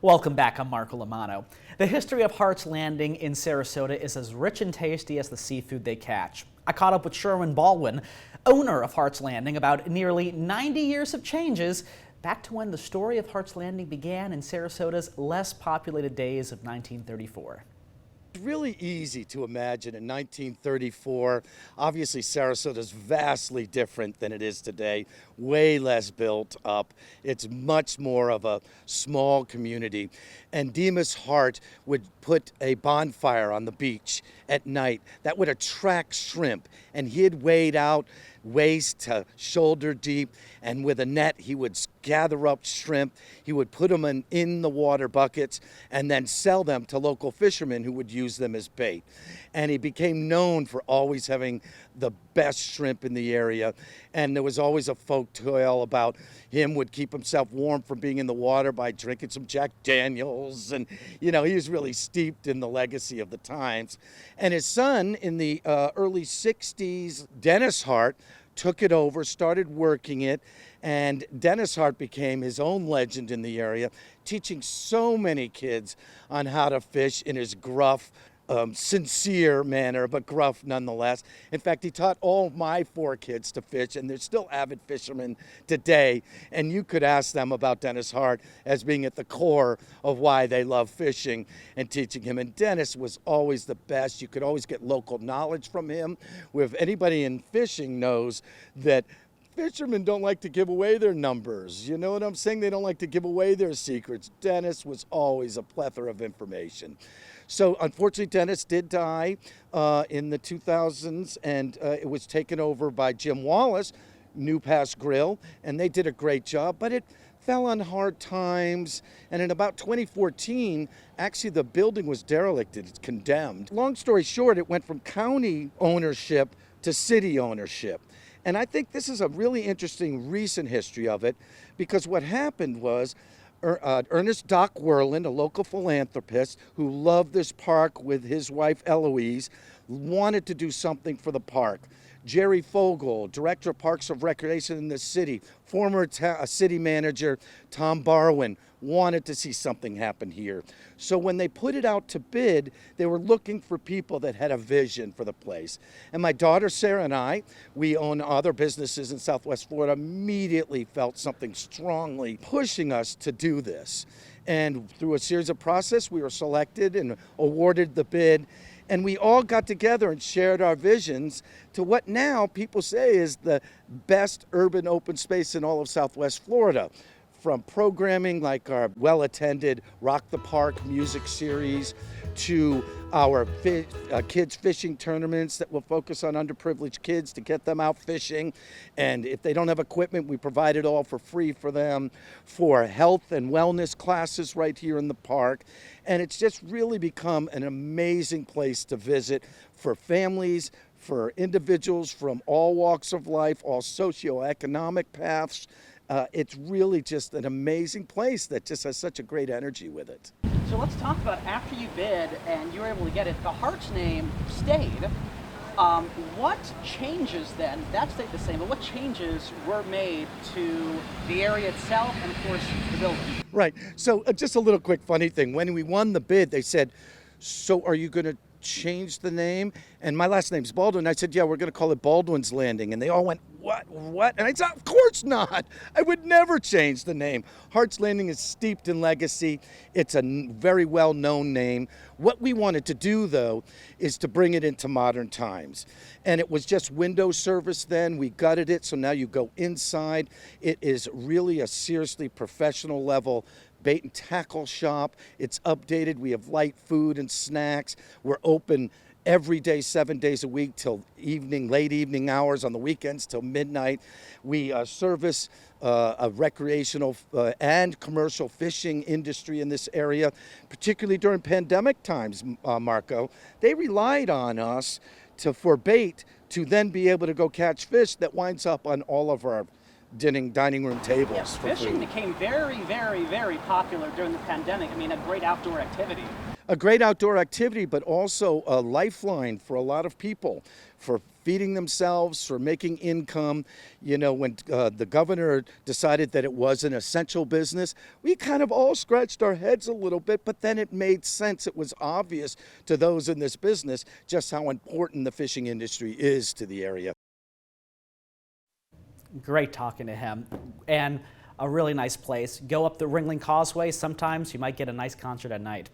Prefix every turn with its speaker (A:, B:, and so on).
A: Welcome back, I'm Marco Lamano. The history of Hart's Landing in Sarasota is as rich and tasty as the seafood they catch. I caught up with Sherwin Baldwin, owner of Hart's Landing, about nearly 90 years of changes, back to when the story of Hart's Landing began in Sarasota's less populated days of 1934.
B: It's really easy to imagine in 1934. Obviously, Sarasota's vastly different than it is today, way less built up. It's much more of a small community. And Demas Hart would put a bonfire on the beach at night that would attract shrimp. And he'd wade out waist to shoulder deep, and with a net he would gather up shrimp. He would put them in the water buckets and then sell them to local fishermen who would use them as bait. And he became known for always having the best shrimp in the area. And there was always a folk tale about him would keep himself warm from being in the water by drinking some Jack Daniels. And, you know, he was really steeped in the legacy of the times. And his son in the early 60s, Dennis Hart, took it over, started working it, and Dennis Hart became his own legend in the area, teaching so many kids on how to fish in his gruff, sincere manner, but gruff nonetheless. In fact, he taught all my 4 kids to fish, and they're still avid fishermen today. And you could ask them about Dennis Hart as being at the core of why they love fishing and teaching him. And Dennis was always the best. You could always get local knowledge from him. If anybody in fishing knows that fishermen don't like to give away their numbers. You know what I'm saying? They don't like to give away their secrets. Dennis was always a plethora of information. So unfortunately, Dennis did die in the 2000s, and it was taken over by Jim Wallace, New Pass Grill, and they did a great job, but it fell on hard times. And in about 2014, actually the building was derelicted, it's condemned. Long story short, it went from county ownership to city ownership. And I think this is a really interesting recent history of it, because what happened was Ernest Doc Werland, a local philanthropist who loved this park with his wife Eloise, wanted to do something for the park. Jerry Fogel, director of Parks of Recreation in the city, former city manager Tom Barwin, wanted to see something happen here. So when they put it out to bid, they were looking for people that had a vision for the place. And my daughter Sarah and I, we own other businesses in Southwest Florida, immediately felt something strongly pushing us to do this. And through a series of process, we were selected and awarded the bid. And we all got together and shared our visions to what now people say is the best urban open space in all of Southwest Florida. From programming like our well-attended Rock the Park music series to our kids fishing tournaments that will focus on underprivileged kids to get them out fishing. And if they don't have equipment, we provide it all for free for them, for health and wellness classes right here in the park. And it's just really become an amazing place to visit for families, for individuals from all walks of life, all socioeconomic paths. It's really just an amazing place that just has such a great energy with it.
A: So let's talk about after you bid and you were able to get it, the Hart's name stayed. What changes then, that stayed the same, but what changes were made to the area itself and of course the building?
B: Right, so just a little quick funny thing. When we won the bid, they said, so are you gonna change the name? And my last name's Baldwin. I said, yeah, we're gonna call it Baldwin's Landing. And they all went, what? And I said, of course not. I would never change the name. Hart's Landing is steeped in legacy. It's a very well-known name. What we wanted to do, though, is to bring it into modern times. And it was just window service then. We gutted it, so now you go inside. It is really a seriously professional level bait and tackle shop. It's updated. We have light food and snacks. We're open every day, 7 days a week till evening, late evening hours, on the weekends till midnight. We service a recreational and commercial fishing industry in this area, particularly during pandemic times, Marco. They relied on us for bait to then be able to go catch fish that winds up on all of our dining room tables.
A: Yes, fishing became very, very, very popular during the pandemic. I mean, a great outdoor activity.
B: a great outdoor activity, but also a lifeline for a lot of people for feeding themselves, for making income. You know, when the governor decided that it was an essential business, we kind of all scratched our heads a little bit, but then it made sense. It was obvious to those in this business just how important the fishing industry is to the area.
A: Great talking to him, and a really nice place. Go up the Ringling Causeway. Sometimes you might get a nice concert at night.